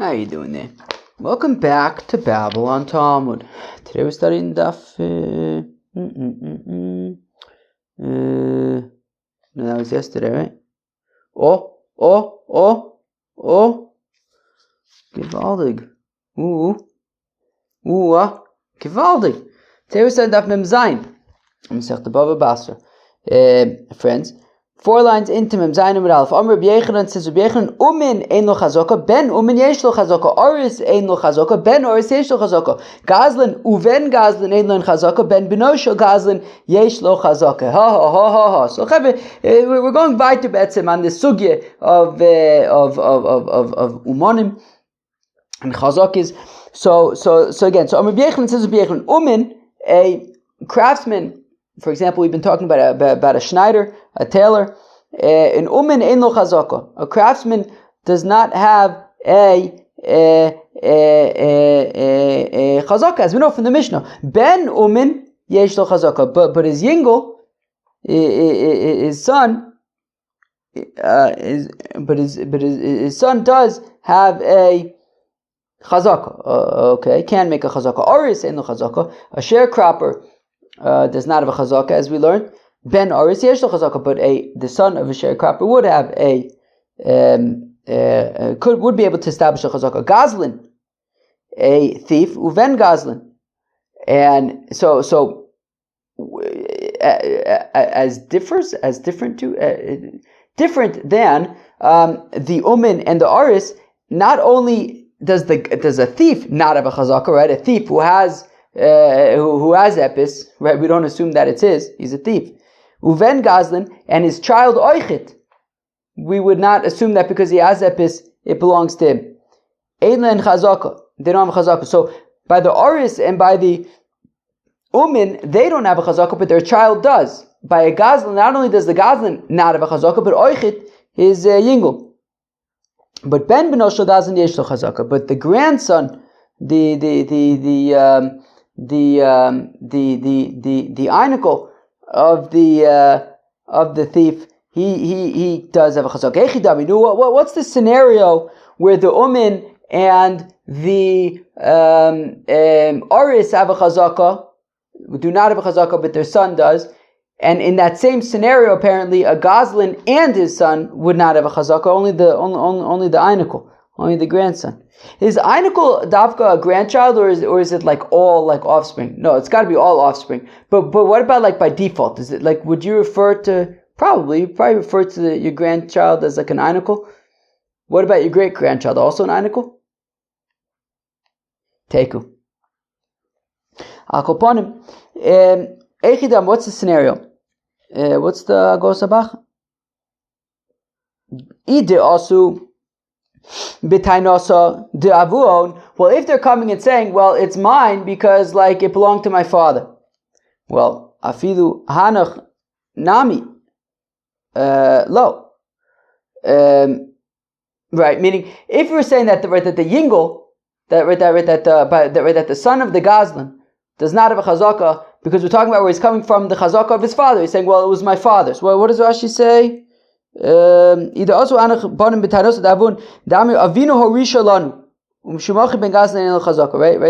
How you doing there? Welcome back to Babylon Talmud. Today we're studying Daf. No, that was yesterday, right? Oh, gewaltig. Gewaltig. Today we're studying Daf Mem Zayin. Masechta BavaBasra. Friends. 4 lines into Mem Zayin Amud Aleph. Amr Rabbi Yechanan says Rabbi Yechanan Umin ein lo chazaka ben Umin yesh lo chazaka. Oris ein lo chazaka ben Oris yesh lo chazaka. Gazlan uven Gazlan ein lo chazaka ben Benoshel Gazlan yesh lo chazaka. Ha. So we're going weiter betzim on this sugya of umonim and chazakis. So again, so Amr Rabbi Yechanan says Rabbi Yechanan Umin, a craftsman. For example, we've been talking about a Schneider, a tailor. An umin ein lo chazaka. A craftsman does not have a chazaka, as we know from the Mishnah. Ben umin yesh lo chazaka. But his yingel, his son, his son does have a chazaka. Okay, can make a chazaka. Oris ein lo chazaka. A sharecropper does not have a chazaka, as we learned. Ben Oris yesh lo chazaka, but the son of a sharecropper would have would be able to establish a chazaka. Gazlan, a thief, uven Gazlan, and so different than the umin and the Oris. Not only does a thief not have a chazaka, right? A thief who has epis, right? We don't assume that it's his. He's a thief. Uven Gazlan, and his child Oichit. We would not assume that because he has epis, it belongs to him. Ein chazaka. They don't have a chazaka. So by the Oris and by the Umin, they don't have a chazaka, but their child does. By a Gazlan, not only does the Gazlan not have a chazaka, but Oichit is yingul. But Ben Benoshel Gazlan yesh lo chazaka. But the grandson, the einikel of the thief, he does have a chazaka. What's the scenario where the umin and the oris have a chazaka, do not have a chazaka, but their son does, and in that same scenario, apparently a gazlan and his son would not have a chazaka, only the einikel, only the grandson. Is einikel davka a grandchild, or is it like all like offspring? No, it's got to be all offspring. But what about like by default? Is it like, would you refer to probably refer to your grandchild as like an einikel? What about your great grandchild? Also an einikel? Teku. Akoponim. Echidam. What's the scenario? What's the gosabach? Ide asu. Well, if they're coming and saying, well, it's mine because like it belonged to my father. Well, afilu hanach nami lo. Right, meaning if you were saying that the yingel, that the son of the Gazlan does not have a chazaka, because we're talking about where he's coming from, the chazaka of his father. He's saying, well, it was my father's. Well, what does Rashi say? Right?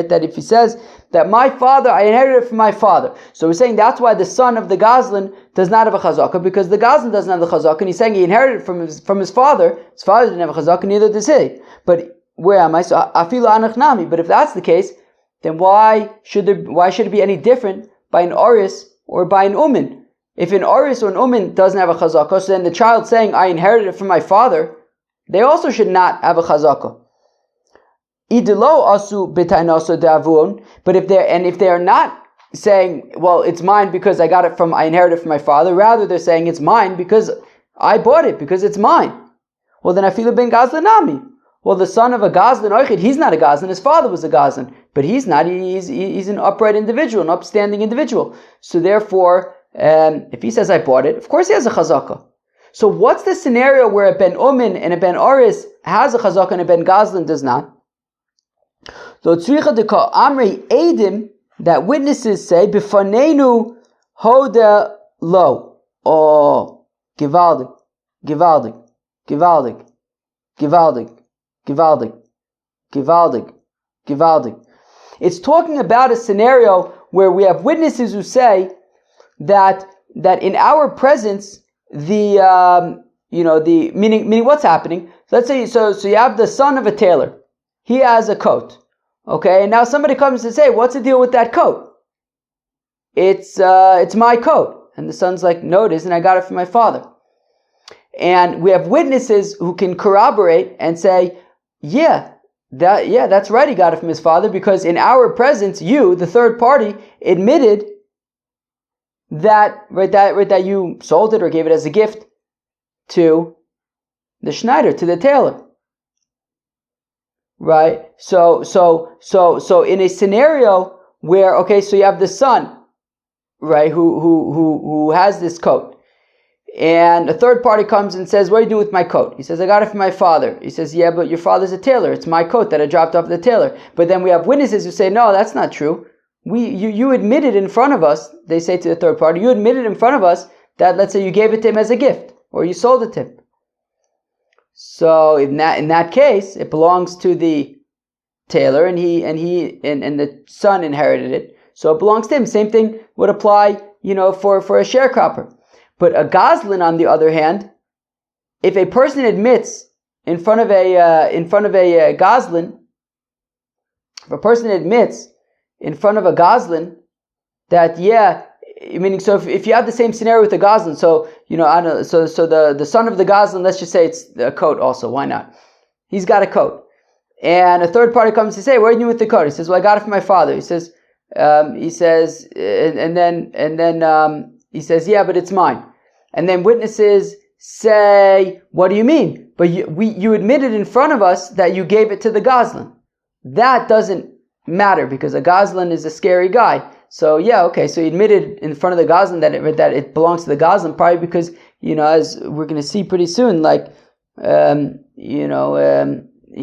That if he says that my father, I inherited it from my father, so we're saying that's why the son of the Gazlan does not have a chazaka, because the Gazlan doesn't have the chazaka, and he's saying he inherited it from his father. His father didn't have a chazaka, neither does he. But where am I? So afilu anach nami. But if that's the case, then why should it be any different by an oris or by an umin? If an oris or an umin doesn't have a chazaka, so then the child saying, I inherited it from my father, they also should not have a chazaka. But if they're not saying, well, it's mine because I inherited it from my father, rather they're saying it's mine because I bought it, because it's mine. Well, then I feel ben Gazlan nami. Well, the son of a Gazlan Oichid, he's not a Gazlan, his father was a Gazlan, but he's not, he's an upright individual, an upstanding individual. So therefore, if he says I bought it, of course he has a chazaka. So what's the scenario where a ben umin and a ben oris has a chazaka and a ben Gazlan does not? So tzricha deka amrei edim, that witnesses say b'fanenu hoda lo. Oh, gewaldig. Givaldig. It's talking about a scenario where we have witnesses who say that in our presence, meaning what's happening. Let's say so you have the son of a tailor. He has a coat. Okay, and now somebody comes to say, what's the deal with that coat? It's my coat. And the son's like, no, it isn't. I got it from my father. And we have witnesses who can corroborate and say, that's right, he got it from his father, because in our presence, you, the third party, admitted that you sold it or gave it as a gift to the Schneider, to the tailor. Right? So in a scenario where, so you have the son, right, who has this coat, and a third party comes and says, what are you doing with my coat? He says, I got it from my father. He says, yeah, but your father's a tailor. It's my coat that I dropped off the tailor. But then we have witnesses who say, no, that's not true. You admitted in front of us, they say to the third party, you admitted in front of us that, let's say, you gave it to him as a gift, or you sold it to him. So in that case, it belongs to the tailor, and the son inherited it. So it belongs to him. Same thing would apply, for a sharecropper. But a goslin, on the other hand, if a person admits in front of a goslin, if a person admits in front of a goslin that meaning, so if you have the same scenario with a goslin, so the son of the goslin, let's just say it's a coat also. Why not? He's got a coat, and a third party comes to say, "Where are you doing with the coat?" He says, "Well, I got it from my father." He says, and then he says, "Yeah, but it's mine." And then witnesses say, "What do you mean? But you admitted in front of us that you gave it to the goslin." That doesn't matter because a goslin is a scary guy. So so he admitted in front of the goslin that it belongs to the goslin, probably because, as we're going to see pretty soon, he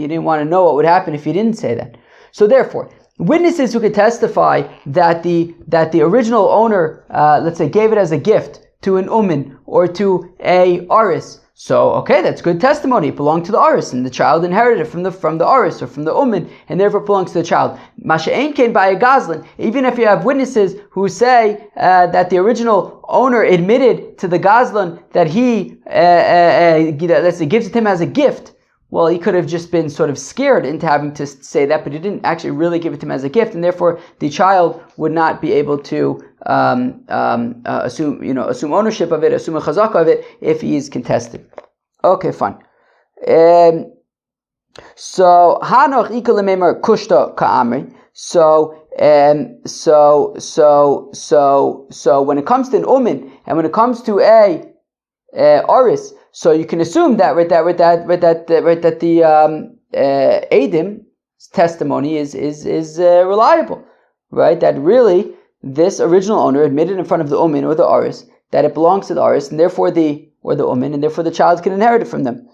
didn't want to know what would happen if he didn't say that. So therefore, witnesses who could testify that the original owner, let's say, gave it as a gift to an umin or to a aris. So, that's good testimony. It belonged to the aris, and the child inherited it from the aris or from the umin, and therefore it belongs to the child. Masha ein kain by a goslin. Even if you have witnesses who say that the original owner admitted to the goslin that he, let's say, gives it to him as a gift. Well, he could have just been sort of scared into having to say that, but he didn't actually really give it to him as a gift, and therefore the child would not be able to assume ownership of it, assume a chazaka of it if he is contested. Okay, fine. So hanoch ikalememar kushta ka'amri. So when it comes to an umin and when it comes to a aris, so you can assume that the Adim's testimony is reliable, right? That really this original owner admitted in front of the umin or the aris that it belongs to the aris, and therefore the umin, and therefore the child can inherit it from them.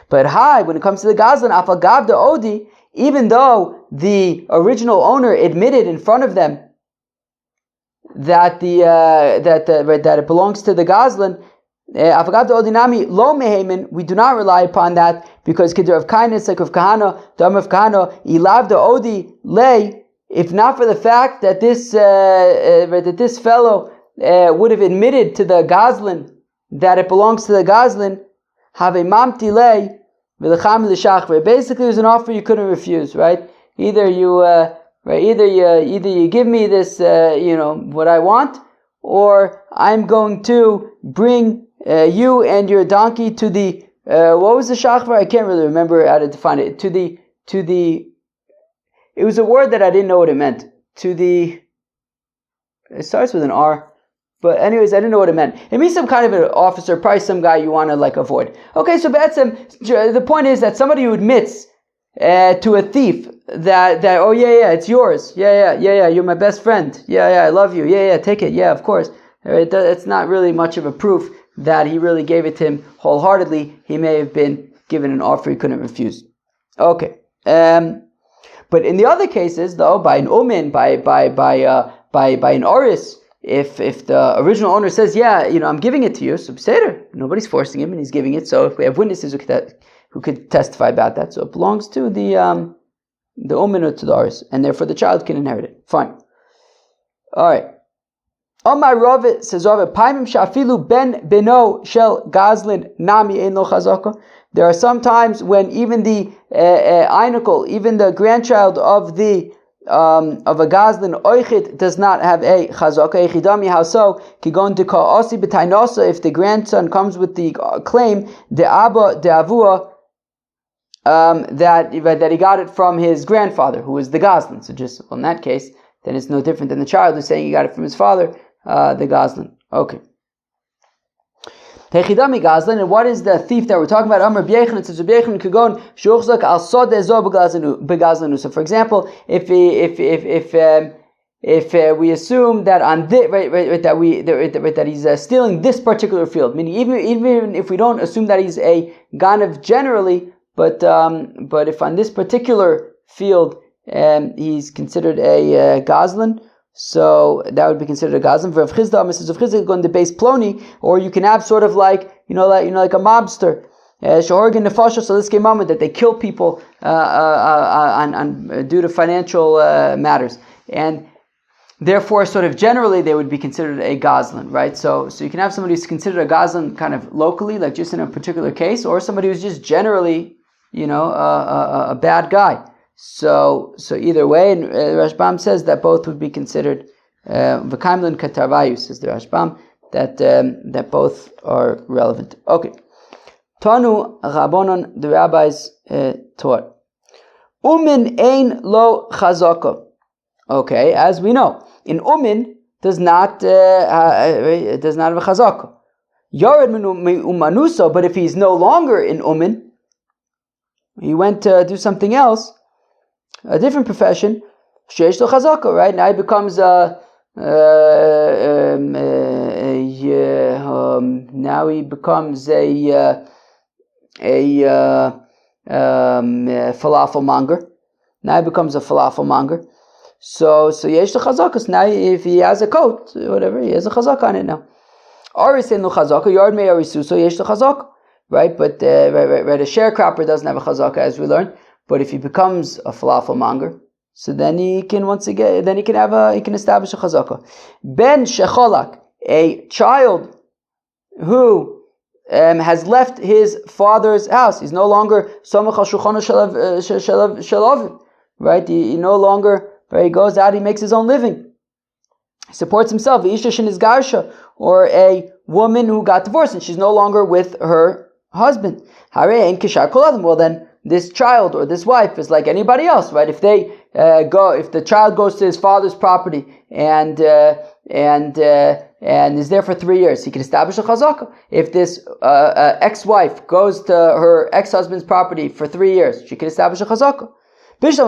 But when it comes to the goslin, afal gav the odi, even though the original owner admitted in front of them that it belongs to the goslin, we do not rely upon that because kidder of kindness, like of kahana, dam of kahana, ilav the odi lay. If not for the fact that this fellow would have admitted to the goslin that it belongs to the goslin, have a mamti lay v'lecham l'shachver. Basically, it was an offer you couldn't refuse, right? Either you give me this, what I want, or I'm going to bring you and your donkey to the what was the shachvar? I can't really remember how to define it. It was a word that I didn't know what it meant. It starts with an R, but anyways, I didn't know what it meant. It means some kind of an officer, probably some guy you want to avoid. Okay, so the point is that somebody who admits to a thief that it's yours. You're my best friend. I love you. Take it. Yeah, of course. It's not really much of a proof that he really gave it to him wholeheartedly. He may have been given an offer he couldn't refuse. Okay. But in the other cases, though, by an umin, by an oris, if the original owner says, I'm giving it to you, so seder, nobody's forcing him and he's giving it. So if we have witnesses who could testify about that, so it belongs to the the umin to the aris, and therefore the child can inherit it. Fine. All right. Omar Rav says Rav, Paimim shafilu ben beno shel gazlin nami ein lo chazaka. There are some times when even the einikel, even the grandchild of a gazlin oichit does not have a chazaka. Echidami, how so? Kigon de ka'asi b'tainosa, if the grandson comes with the claim de abba de avua, that he got it from his grandfather, who is the gazlin. So just in that case, then it's no different than the child who's saying he got it from his father, the gazlin. Okay. Hechidami gazlin, and what is the thief that we're talking about? Amar b'yechan, it says b'yechan kagon shuchzak al sod ezo begazlinu. So, for example, if we assume that on this, that he's stealing this particular field, meaning even if we don't assume that he's a ganav generally, but if on this particular field he's considered a gazlin, so that would be considered a gazlin. For Rav Chisda, Mrs. Rav Chisda going to base ploni, or you can have sort of like a mobster, shehorgen nefasha. So this came on that they kill people due to financial matters, and therefore, sort of generally, they would be considered a gazlin, right? So you can have somebody who's considered a gazlin kind of locally, like just in a particular case, or somebody who's just generally, a bad guy. So either way, and Rashbam says that both would be considered v'kaimlin katarvayu, says the Rashbam, that both are relevant. Okay. Tanu Rabbanon, the rabbis taught. Umin ein lo chazaka. Okay, as we know, in umin does not have a chazaka. Yared min umanuso, but if he's no longer in umin, he went to do something else, a different profession, sheish lo chazaka, right? Now he becomes falafel monger. Now he becomes a falafel monger. So yesh the chazakas. Now if he has a coat, whatever, he has a chazak on it now. Aris in the chazaka, yard may arisu, so yesh the chazak, right? But a sharecropper doesn't have a chazaka, as we learned. But if he becomes a falafel monger, so then he can he can establish a chazaka. Ben shecholak, a child who has left his father's house. He's no longer samach al shulchan shalav, right? He no longer. Right, he goes out, he makes his own living. He supports himself. Isha is garsha, or a woman who got divorced and she's no longer with her husband. Well then, this child or this wife is like anybody else, right? If the child goes to his father's property and is there for 3 years, he can establish a chazaka. If this ex-wife goes to her ex-husband's property for 3 years, she can establish a chazaka. So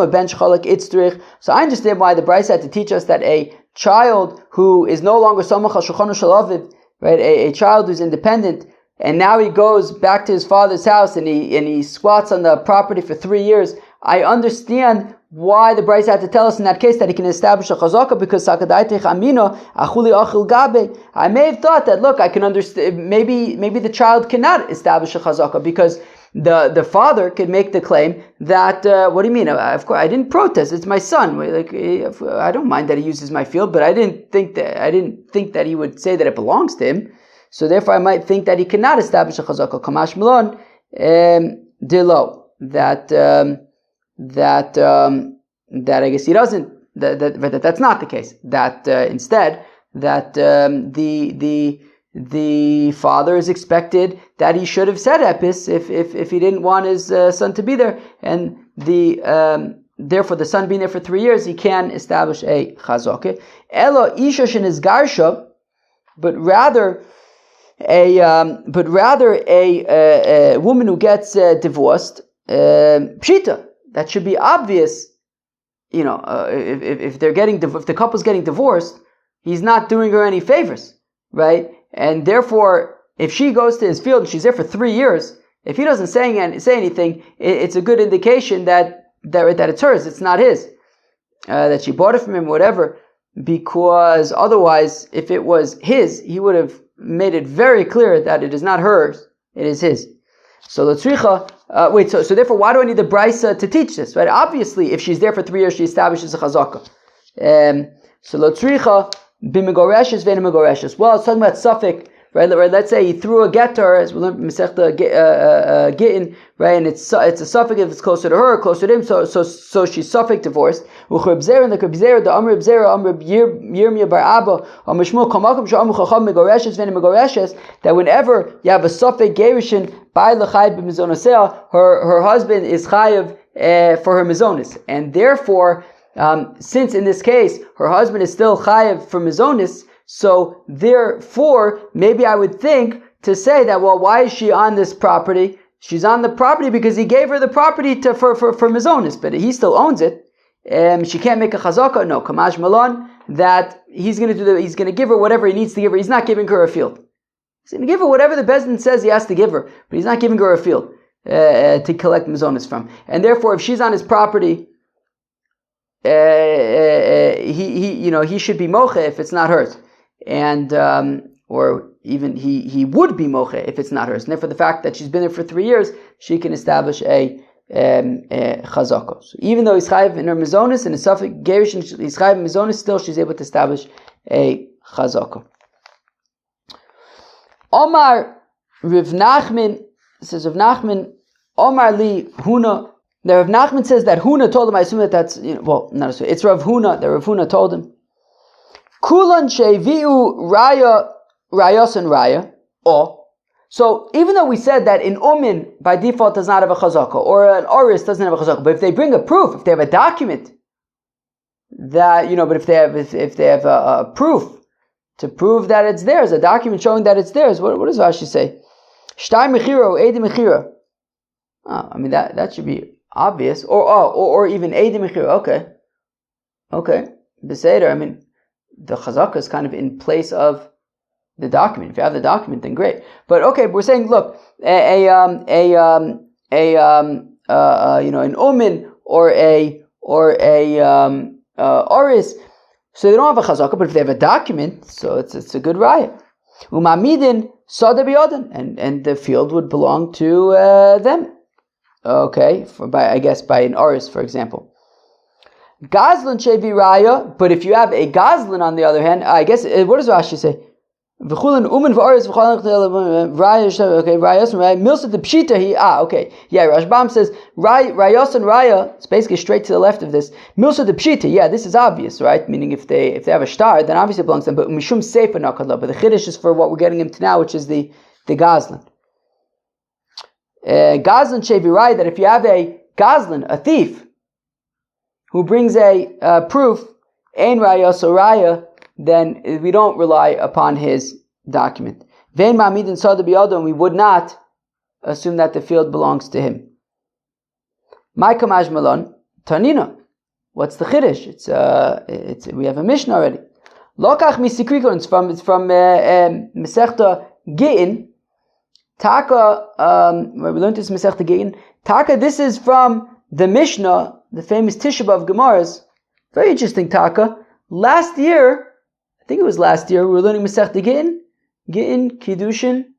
I understand why the Bryce had to teach us that a child who is no longer samach al shulchan shalaviv, right, a child who's independent, and now he goes back to his father's house and he squats on the property for 3 years. I understand why the Bryce had to tell us in that case that he can establish a chazaka, because sakadaitech amino achuli achil gabe. I may have thought that, look, I can understand, maybe the child cannot establish a chazaka because the father could make the claim that what do you mean? Of course, I didn't protest. It's my son. Like, I don't mind that he uses my field, but I didn't think that he would say that it belongs to him. So therefore, I might think that he cannot establish a chazaka. Kamash Milon dilo, that I guess he doesn't. That's not the case. That instead that the father is expected that he should have said epis if he didn't want his son to be there, and therefore the son being there for 3 years, he can establish a chazaka. Elo isha is garsha, but rather a woman who gets divorced, pshita, that should be obvious. If the couple's getting divorced, he's not doing her any favors, right? And therefore, if she goes to his field and she's there for 3 years, if he doesn't say anything, it's a good indication that it's hers, it's not his, that she bought it from him, whatever. Because otherwise, if it was his, he would have made it very clear that it is not hers, it is his. So l'tzricha So therefore, why do I need the brisa to teach this? Right? Obviously, if she's there for 3 years, she establishes a chazaka. So lo tzricha b'megoreshes v'enemegoreshes. Well, it's talking about suffix, right? Let's say he threw a get to her, as we learned from Masechta Gittin, right? And it's a suffix if it's closer to her, closer to him. So she's suffix divorced. Uchribzer and the Kribzer, the Amr Bzer, Amr Yirmiyah bar Abba, Amr Shmuel Kamakum Sh'Amr Chacham megoreshes v'enemegoreshes. That whenever you have a suffix gerushin by l'chayiv b'mizonosea, her husband is chayiv for her mizonis, and therefore. Since in this case her husband is still chayev for mizonis, so therefore maybe I would think to say that, well, why is she on this property? She's on the property because he gave her the property for mizonis, but he still owns it. She can't make a chazaka. No, kamash malon, that he's going to give her whatever he needs to give her. He's not giving her a field. He's going to give her whatever the bezdin says he has to give her, but he's not giving her a field to collect mizonis from. And therefore, if she's on his property, he should be moche if it's not hers, and or even he would be moche if it's not hers. And therefore, the fact that she's been there for 3 years, she can establish a chazaka. So even though he's chayiv in her mizonis and his suffix gerish, he's chayiv in mizonis, still she's able to establish a chazaka. Omar Rav Nachman says, Rav Nachman Omar li Huna. The Rav Nachman says that Huna told him, I assume that's, not assume, it's Rav Huna, that Rav Huna told him, Kulan shevi'u rayos and raya, so even though we said that an umin by default does not have a chazaka, or an oris doesn't have a chazaka, but if they bring a proof, if they have a document, that, but if they have a proof to prove that it's theirs, a document showing that it's theirs, what does Rashi say? Shtar mechira or edi mechira. That should be obvious, or even Eidim Mechir. Okay, Beseder. The chazaka is kind of in place of the document. If you have the document, then great. But okay, we're saying, look, an omen or a oris, so they don't have a chazaka. But if they have a document, so it's a good raya. Umamidin sada biyodin, and the field would belong to them. Okay, by an oris, for example. Gazlan shevi raya, but if you have a gazlan on the other hand, I guess, what does Rashi say? V'chulan umen v'oris v'chulan raya, okay, rayos and raya, milsa de pshita Rashbam says, rayos and raya, it's basically straight to the left of this, milsa de pshita, this is obvious, right? Meaning if they have a star, then obviously it belongs to them, but mishum seifa nakadla, but the chiddush is for what we're getting into now, which is the gazlan. Gazlan shevirai, that if you have a gazlan, a thief, who brings a proof, ein raya so raya, then we don't rely upon his document. Vein ma'amidin sada biyado, and we would not assume that the field belongs to him. My kamaj malon tanina. What's the chiddush? It's we have a mishnah already. Lokach misikrikon. It's from Masechta Gittin. Taka, we learned this Masechta Gittin. Taka, this is from the Mishnah, the famous Tisha B'Av Gemaras. Very interesting, Taka. Last year, I think it was last year, we were learning Masechta Gittin, Kiddushin,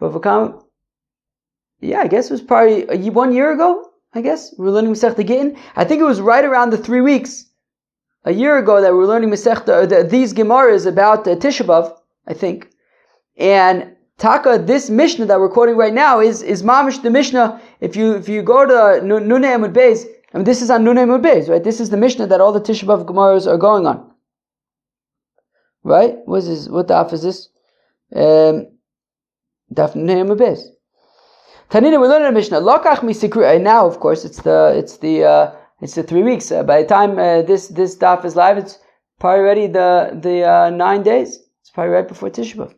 Bavakam. I guess it was probably 1 year ago, we were learning Masechta Gittin. I think it was right around the 3 weeks, a year ago, that we were learning Masechta, these Gemaras about Tisha B'Av, I think. And Taka, this Mishnah that we're quoting right now is mamish the Mishnah. If you go to Nunei Amud Beis, this is on Nunei Amud Beis, right? This is the Mishnah that all the Tisha B'Av Gemaras are going on, right? What daf is this? Daf Nunei Amud Beis. Tanina, we're learning a Mishnah. Lokach misikru. Now, of course, it's the 3 weeks. By the time this daf is live, it's probably already the 9 days. It's probably right before Tisha B'Av.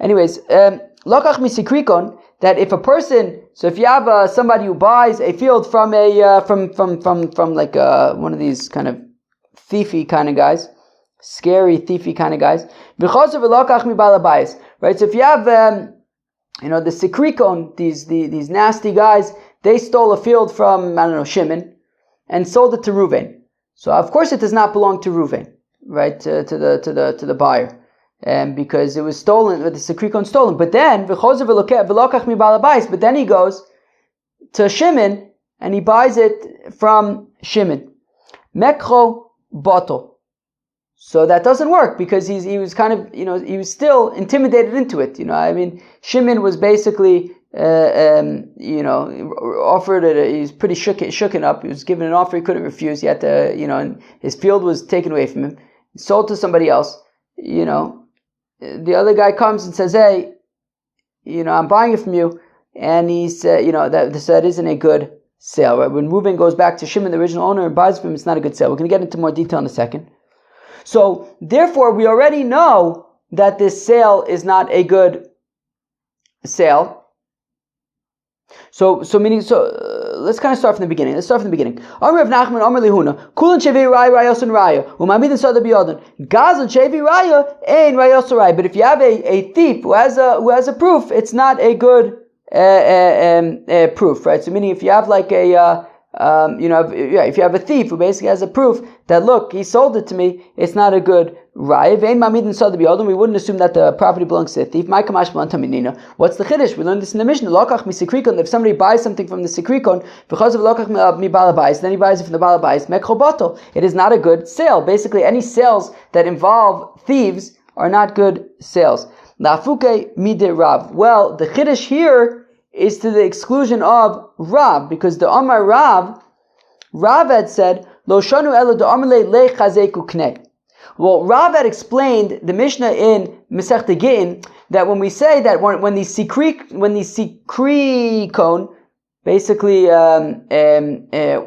Anyways, lokach misikrikon, that if a person, so if you have somebody who buys a field from like one of these kind of thiefy kind of guys, scary thiefy kind of guys, right? So if you have the sikrikon, these nasty guys, they stole a field from Shimon and sold it to Reuven. So of course it does not belong to Reuven, right? To the buyer. because it was stolen, the Sikrikon stolen. But then but then he goes to Shimon and he buys it from Shimon. Mekro Boto. So that doesn't work because he was kind of, he was still intimidated into it. Shimon was basically, offered it. He was pretty shooken up. He was given an offer he couldn't refuse. He had to, and his field was taken away from him, sold to somebody else. The other guy comes and says, "Hey, I'm buying it from you," and he said, that isn't a good sale. Right? When Reuven goes back to Shimon, the original owner, and buys it from him, it's not a good sale. We're going to get into more detail in a second. So, therefore, we already know that this sale is not a good sale. So let's kind of start from the beginning. Amr of Nachman, Amr Lihuna, Kulan Shevi Raya, Rayos and Raya, Umamid and Sada Biyadon, Gazan Shevi Raya, Ein Rayos Raya. But if you have a thief who has a proof, it's not a good proof, right? So meaning if you have like if you have a thief who basically has a proof that, look, he sold it to me, it's not a good raya. We wouldn't assume that the property belongs to the thief. What's the chiddush? We learned this in the Mishnah. If somebody buys something from the sikrikon, because of then he buys it from the balabais, it is not a good sale. Basically, any sales that involve thieves are not good sales. Well, the chiddush here is to the exclusion of Rav, because the Amar Rav had said, Lo shanu ela de amarle le chazeku knei. Well, Rav had explained the Mishnah in Masechta Gittin that when we say that when the sikrikon basically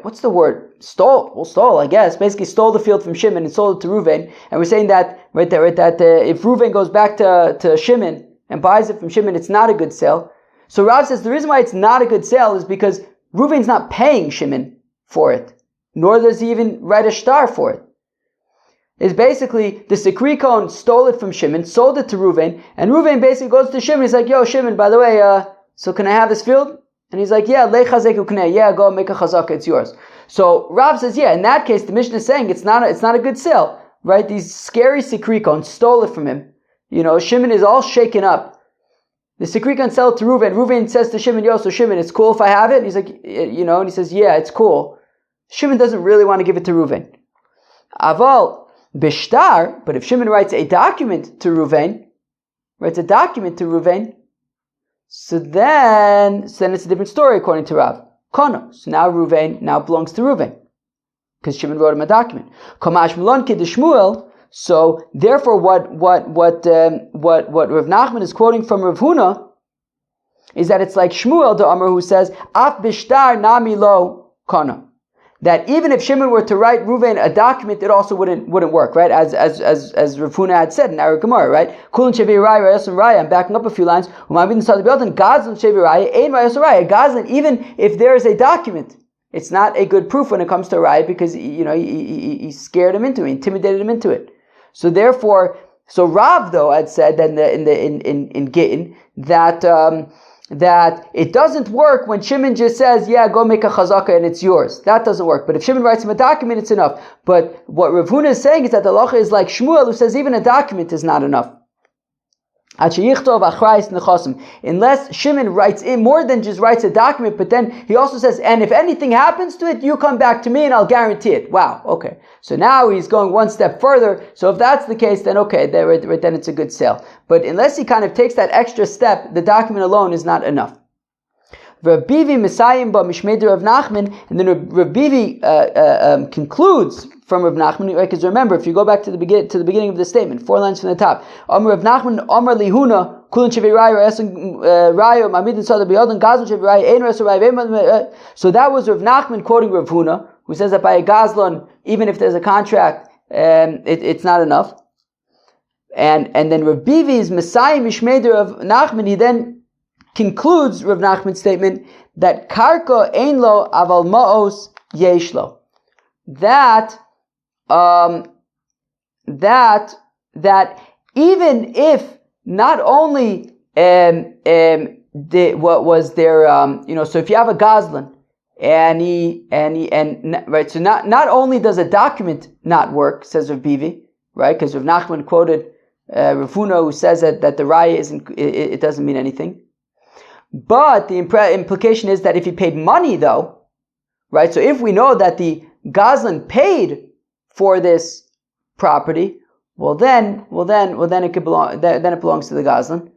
what's the word? Stole, I guess. Basically stole the field from Shimon and sold it to Reuven, and we're saying that that if Reuven goes back to Shimon and buys it from Shimon, it's not a good sale. So Rav says the reason why it's not a good sale is because Reuven's not paying Shimon for it, nor does he even write a shtar for it. It's basically the sikrikon stole it from Shimon, sold it to Reuven, and Reuven basically goes to Shimon. He's like, "Yo, Shimon, by the way, so can I have this field?" And he's like, "Yeah, le chazeku knei. Yeah, go make a chazaka. It's yours." So Rav says, "Yeah, in that case, the Mishnah is saying it's not a good sale, right? These scary sikrikon stole it from him. Shimon is all shaken up. The sikrikon sell it to Reuven. Reuven says to Shimon, "Yo, so Shimon, it's cool if I have it?" And he's like, and he says, "Yeah, it's cool." Shimon doesn't really want to give it to Reuven. Aval bishtar, but if Shimon writes a document to Reuven, so then it's a different story according to Rav. Kono. So now Reuven belongs to Reuven, because Shimon wrote him a document. Kamash Milon Shmuel. So therefore, what Rav Nachman is quoting from Rav Huna is that it's like Shmuel the Amr who says, "Af bishtar nami lo kana." That even if Shimon were to write Reuven a document, it also wouldn't work, right? As Rav Huna had said in our Gemara, right? Kulin shevi raya rayos and raya. I'm backing up a few lines. Gazlan shevi raya ein rayos raya. Gazlan, even if there is a document, it's not a good proof when it comes to raya because he scared him into it, intimidated him into it. So therefore, Rav though had said that in Gittin that it doesn't work when Shimon just says, "Yeah, go make a chazaka and it's yours." That doesn't work. But if Shimon writes him a document, it's enough. But what Rav Huna is saying is that the halacha is like Shmuel, who says even a document is not enough. Unless Shimon writes in more than just writes a document, but then he also says, "And if anything happens to it, you come back to me and I'll guarantee it." Wow, okay. So now he's going one step further. So if that's the case, then okay, then it's a good sale. But unless he kind of takes that extra step, the document alone is not enough. Rav Bivi Mesayim ba Mishmeder Rav Nachman, and then Rav Bivi concludes from Rav Nachman. Because remember, if you go back to the beginning of the statement, 4 lines from the top, Amr Rav Nachman, Amr Lihuna, Kulin Shevi Raya, Raya, Mamidin Sada Biyadon, Gazlan Shevi Raya, Ein Rasa Raya. So that was Rav Nachman quoting Rav Huna, who says that by a Gazlan, even if there's a contract, it's not enough. And then Rav Bivi's Messiah Mishmeder of Nachman, he then concludes Rav Nachman's statement that Karka ein lo aval ma'os yesh lo. That even if not only what was there, so if you have a Gazlan and right, so not only does a document not work, says Rav Bivi, right, because Rav Nachman quoted Rav Huna, who says that the raya isn't, it doesn't mean anything. But the implication is that if he paid money though, right? So if we know that the Gazlan paid for this property, well then it could belong. Then it belongs to the Gazlan.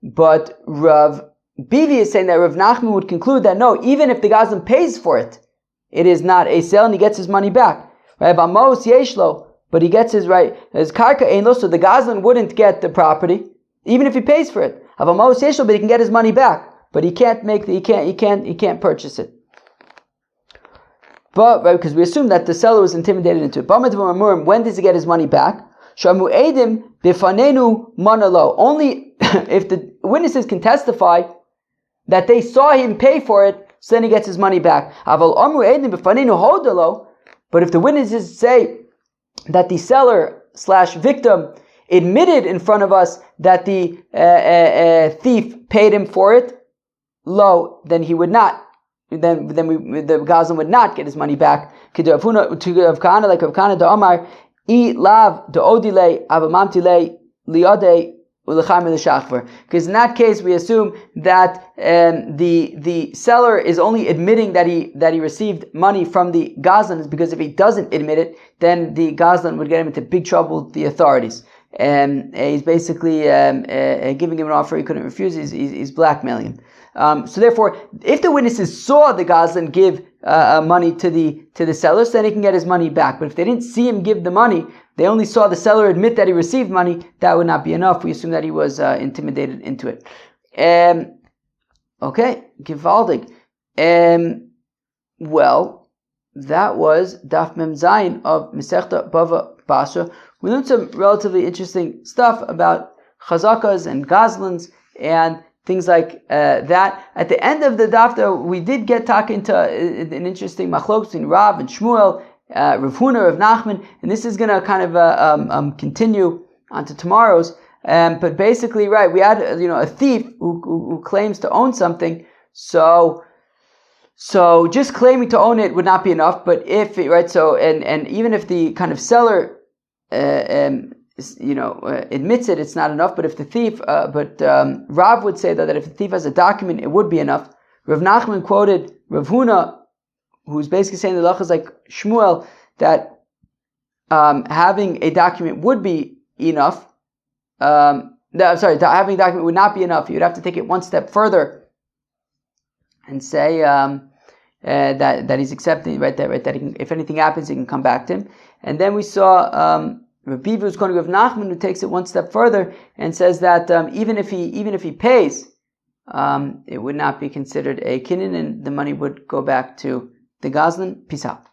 But Rav Bivi is saying that Rav Nachman would conclude that no, even if the Gazlan pays for it, it is not a sale and he gets his money back. Right? But he gets his karka einlo, so the Gazlan wouldn't get the property, even if he pays for it. But he can get his money back. But he can't he can't purchase it. But right, because we assume that the seller was intimidated into it. When does he get his money back? Only if the witnesses can testify that they saw him pay for it, so then he gets his money back. But if the witnesses say that the seller / victim admitted in front of us that the thief paid him for it, then he would not. Then the Gazlan would not get his money back. To Rav Kahana, like Rav Kahana da Amar, I lav da odile avamamtile liode ulecham l'shachvar. Because in that case, we assume that the seller is only admitting that he received money from the Gazlan, because if he doesn't admit it, then the Gazlan would get him into big trouble with the authorities. He's basically giving him an offer he couldn't refuse. He's blackmailing him. So therefore, if the witnesses saw the Gazlan give money to the sellers, then he can get his money back. But if they didn't see him give the money, they only saw the seller admit that he received money, that would not be enough. We assume that he was intimidated into it. Okay, gewaldig. Well, that was Daf Mem Zayin of Masechta BavaBasra. We learned some relatively interesting stuff about chazakas and gazlans and things like that. At the end of the daf, though, we did get talking into an interesting machlok between Rav and Shmuel, Rav Huna, Rav Nachman, and this is going to kind of continue onto tomorrow's. But basically, right, we had a thief who claims to own something, so just claiming to own it would not be enough. But if and even if the kind of seller admits it, it's not enough. But if the thief, Rav would say that if the thief has a document, it would be enough. Rav Nachman quoted Rav Huna, who's basically saying the lacha is like Shmuel, that having a document would be enough. Having a document would not be enough. You'd have to take it one step further and say that he's accepting, that he can, if anything happens, he can come back to him. And then we saw Rav Biva who's going to Rav Nachman, who takes it one step further and says that even if he pays, it would not be considered a kinyan, and the money would go back to the Gazlan. Peace out.